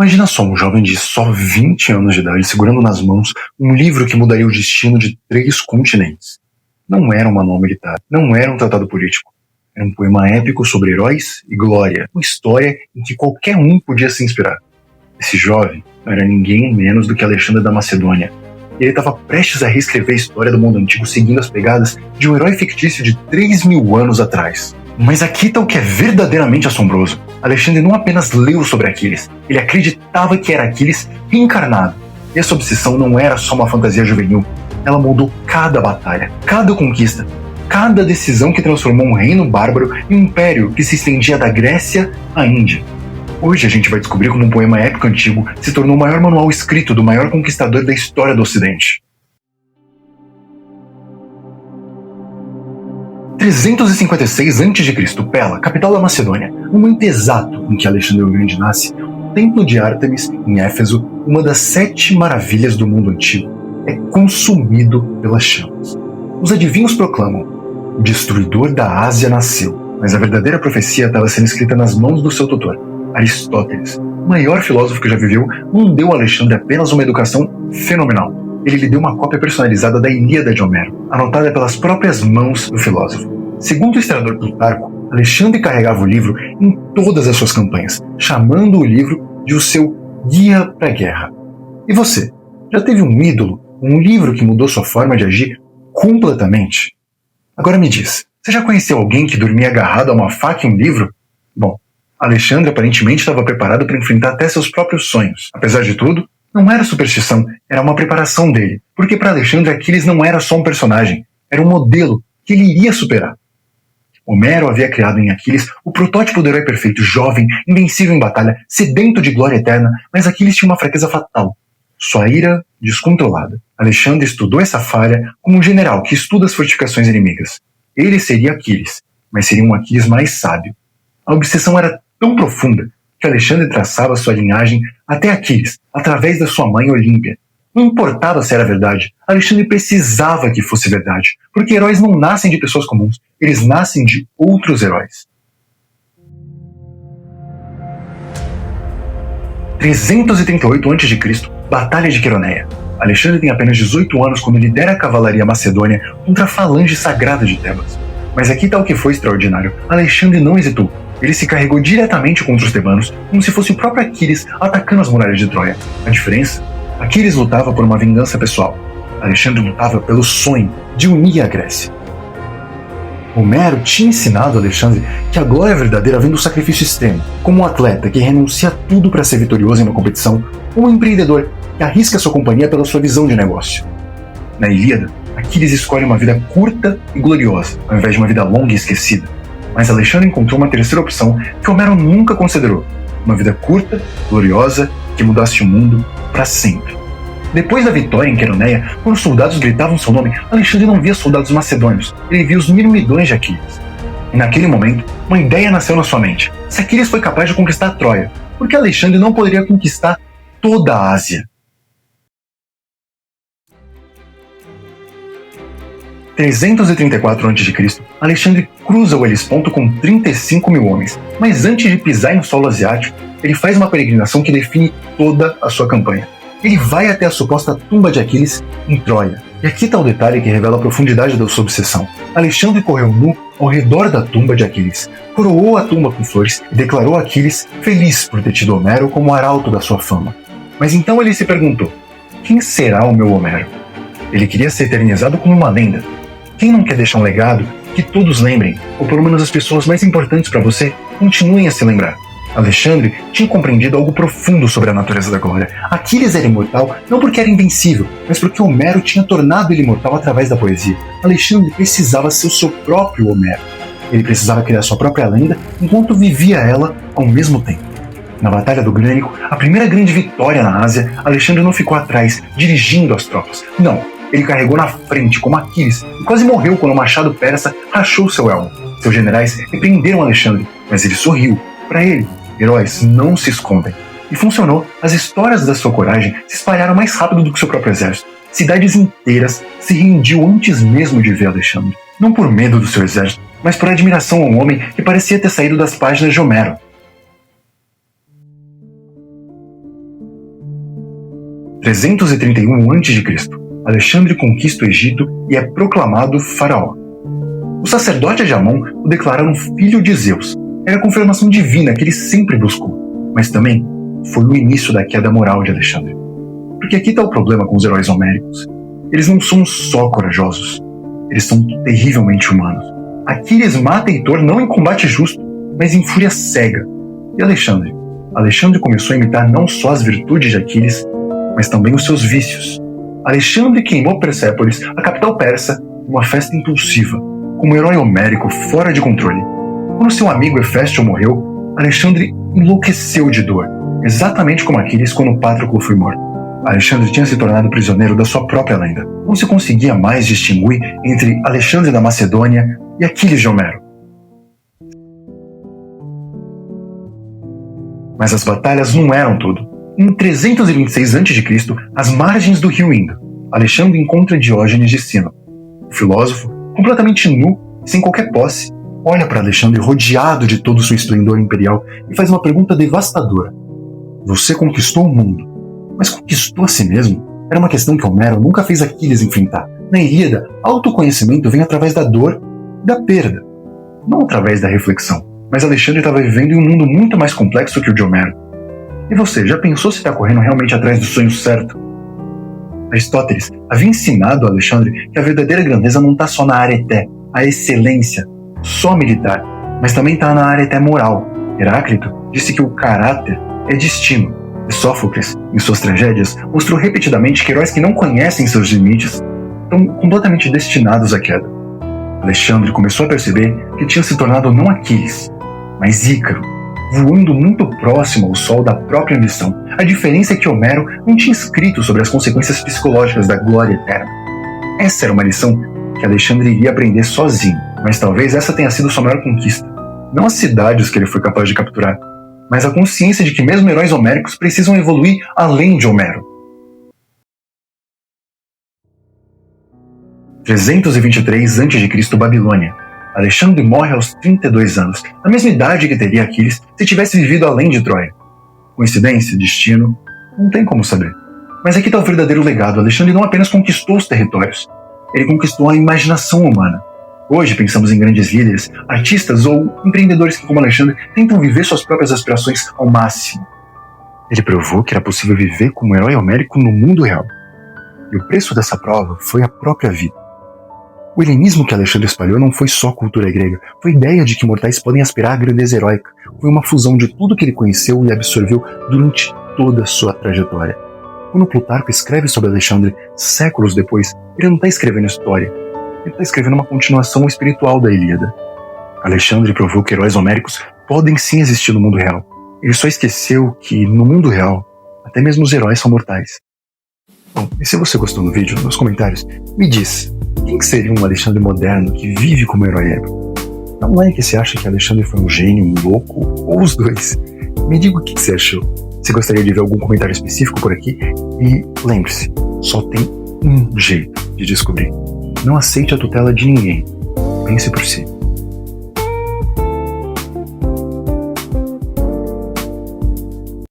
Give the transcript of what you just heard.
Imagina só um jovem de só 20 anos de idade segurando nas mãos um livro que mudaria o destino de 3 continentes. Não era um manual militar, não era um tratado político. Era um poema épico sobre heróis e glória, uma história em que qualquer um podia se inspirar. Esse jovem não era ninguém menos do que Alexandre da Macedônia. E ele estava prestes a reescrever a história do mundo antigo seguindo as pegadas de um herói fictício de 3.000 anos atrás. Mas aqui está o que é verdadeiramente assombroso. Alexandre não apenas leu sobre Aquiles, ele acreditava que era Aquiles reencarnado. E essa obsessão não era só uma fantasia juvenil, ela moldou cada batalha, cada conquista, cada decisão que transformou um reino bárbaro em um império que se estendia da Grécia à Índia. Hoje a gente vai descobrir como um poema épico antigo se tornou o maior manual escrito do maior conquistador da história do Ocidente. 356 a.C., Pela, capital da Macedônia, no momento exato em que Alexandre o Grande nasce, o Templo de Ártemis, em Éfeso, uma das 7 maravilhas do mundo antigo, é consumido pelas chamas. Os adivinhos proclamam: o destruidor da Ásia nasceu, mas a verdadeira profecia estava sendo escrita nas mãos do seu tutor, Aristóteles. O maior filósofo que já viveu não deu a Alexandre apenas uma educação fenomenal. Ele lhe deu uma cópia personalizada da Ilíada de Homero, anotada pelas próprias mãos do filósofo. Segundo o historiador Plutarco, Alexandre carregava o livro em todas as suas campanhas, chamando o livro de o seu guia para a guerra. E você, já teve um ídolo, um livro que mudou sua forma de agir completamente? Agora me diz, você já conheceu alguém que dormia agarrado a uma faca e um livro? Bom, Alexandre aparentemente estava preparado para enfrentar até seus próprios sonhos. Apesar de tudo, não era superstição, era uma preparação dele, porque para Alexandre Aquiles não era só um personagem, era um modelo que ele iria superar. Homero havia criado em Aquiles o protótipo do herói perfeito, jovem, invencível em batalha, sedento de glória eterna, mas Aquiles tinha uma fraqueza fatal: sua ira descontrolada. Alexandre estudou essa falha como um general que estuda as fortificações inimigas. Ele seria Aquiles, mas seria um Aquiles mais sábio. A obsessão era tão profunda que Alexandre traçava sua linhagem até Aquiles, através da sua mãe Olímpia. Não importava se era verdade, Alexandre precisava que fosse verdade, porque heróis não nascem de pessoas comuns, eles nascem de outros heróis. 338 a.C., Batalha de Queroneia. Alexandre tem apenas 18 anos quando lidera a cavalaria macedônia contra a falange sagrada de Tebas. Mas aqui está o que foi extraordinário. Alexandre não hesitou. Ele se carregou diretamente contra os tebanos, como se fosse o próprio Aquiles atacando as muralhas de Troia. A diferença? Aquiles lutava por uma vingança pessoal. Alexandre lutava pelo sonho de unir a Grécia. Homero tinha ensinado a Alexandre que a glória verdadeira vem do sacrifício extremo, como um atleta que renuncia a tudo para ser vitorioso em uma competição, ou um empreendedor que arrisca sua companhia pela sua visão de negócio. Na Ilíada, Aquiles escolhe uma vida curta e gloriosa, ao invés de uma vida longa e esquecida. Mas Alexandre encontrou uma terceira opção que Homero nunca considerou: uma vida curta, gloriosa, que mudasse o mundo para sempre. Depois da vitória em Queroneia, quando os soldados gritavam seu nome, Alexandre não via soldados macedônios, ele via os mirmidões de Aquiles. E naquele momento, uma ideia nasceu na sua mente: se Aquiles foi capaz de conquistar Troia, por que Alexandre não poderia conquistar toda a Ásia? 334 a.C., Alexandre cruza o Helesponto com 35.000 homens, mas antes de pisar em solo asiático, ele faz uma peregrinação que define toda a sua campanha. Ele vai até a suposta tumba de Aquiles em Troia. E aqui está o detalhe que revela a profundidade da sua obsessão. Alexandre correu nu ao redor da tumba de Aquiles, coroou a tumba com flores e declarou a Aquiles feliz por ter tido Homero como arauto da sua fama. Mas então ele se perguntou: quem será o meu Homero? Ele queria ser eternizado como uma lenda. Quem não quer deixar um legado que todos lembrem, ou pelo menos as pessoas mais importantes para você continuem a se lembrar? Alexandre tinha compreendido algo profundo sobre a natureza da glória. Aquiles era imortal não porque era invencível, mas porque Homero tinha tornado ele imortal através da poesia. Alexandre precisava ser o seu próprio Homero. Ele precisava criar sua própria lenda enquanto vivia ela ao mesmo tempo. Na Batalha do Grânico, a primeira grande vitória na Ásia, Alexandre não ficou atrás, dirigindo as tropas. Não, ele carregou na frente, como Aquiles, e quase morreu quando o machado persa rachou seu elmo. Seus generais repreenderam Alexandre, mas ele sorriu. Para ele, heróis não se escondem. E funcionou. As histórias da sua coragem se espalharam mais rápido do que seu próprio exército. Cidades inteiras se rendiam antes mesmo de ver Alexandre. Não por medo do seu exército, mas por admiração a um homem que parecia ter saído das páginas de Homero. 331 a.C., Alexandre conquista o Egito e é proclamado faraó. Os sacerdotes de Amon o declararam filho de Zeus. Era a confirmação divina que ele sempre buscou, mas também foi o início da queda moral de Alexandre. Porque aqui está o problema com os heróis homéricos. Eles não são só corajosos, eles são terrivelmente humanos. Aquiles mata Heitor não em combate justo, mas em fúria cega. E Alexandre? Alexandre começou a imitar não só as virtudes de Aquiles, mas também os seus vícios. Alexandre queimou Persépolis, a capital persa, numa festa impulsiva, como um herói homérico fora de controle. Quando seu amigo Heféstio morreu, Alexandre enlouqueceu de dor, exatamente como Aquiles quando Patroclo foi morto. Alexandre tinha se tornado prisioneiro da sua própria lenda. Não se conseguia mais distinguir entre Alexandre da Macedônia e Aquiles de Homero. Mas as batalhas não eram tudo. Em 326 a.C., às margens do rio Indo, Alexandre encontra Diógenes de Sino. O filósofo, completamente nu e sem qualquer posse, olha para Alexandre rodeado de todo o seu esplendor imperial e faz uma pergunta devastadora. Você conquistou o mundo, mas conquistou a si mesmo? Era uma questão que Homero nunca fez Aquiles enfrentar. Na Ilíada, autoconhecimento vem através da dor e da perda, não através da reflexão. Mas Alexandre estava vivendo em um mundo muito mais complexo que o de Homero. E você, já pensou se está correndo realmente atrás do sonho certo? Aristóteles havia ensinado a Alexandre que a verdadeira grandeza não está só na areté, a excelência, só militar, mas também está na areté moral. Heráclito disse que o caráter é destino. E Sófocles, em suas tragédias, mostrou repetidamente que heróis que não conhecem seus limites estão completamente destinados à queda. Alexandre começou a perceber que tinha se tornado não Aquiles, mas Ícaro, voando muito próximo ao sol da própria ambição. A diferença é que Homero não tinha escrito sobre as consequências psicológicas da glória eterna. Essa era uma lição que Alexandre iria aprender sozinho, mas talvez essa tenha sido sua maior conquista. Não as cidades que ele foi capaz de capturar, mas a consciência de que mesmo heróis homéricos precisam evoluir além de Homero. 323 a.C., Babilônia. Alexandre morre aos 32 anos, na mesma idade que teria Aquiles se tivesse vivido além de Troia. Coincidência? Destino? Não tem como saber. Mas aqui está o verdadeiro legado. Alexandre não apenas conquistou os territórios, ele conquistou a imaginação humana. Hoje pensamos em grandes líderes, artistas ou empreendedores que, como Alexandre, tentam viver suas próprias aspirações ao máximo. Ele provou que era possível viver como um herói homérico no mundo real. E o preço dessa prova foi a própria vida. O helenismo que Alexandre espalhou não foi só cultura grega, foi a ideia de que mortais podem aspirar à grandeza heróica. Foi uma fusão de tudo que ele conheceu e absorveu durante toda a sua trajetória. Quando Plutarco escreve sobre Alexandre, séculos depois, ele não está escrevendo história, ele está escrevendo uma continuação espiritual da Ilíada. Alexandre provou que heróis homéricos podem sim existir no mundo real. Ele só esqueceu que, no mundo real, até mesmo os heróis são mortais. Bom, e se você gostou do vídeo, nos comentários, me diz, quem que seria um Alexandre moderno que vive como herói épico? Dá um like se acha que Alexandre foi um gênio, um louco, ou os dois. Me diga o que você achou. Se gostaria de ver algum comentário específico por aqui. E lembre-se, só tem um jeito de descobrir. Não aceite a tutela de ninguém. Pense por si.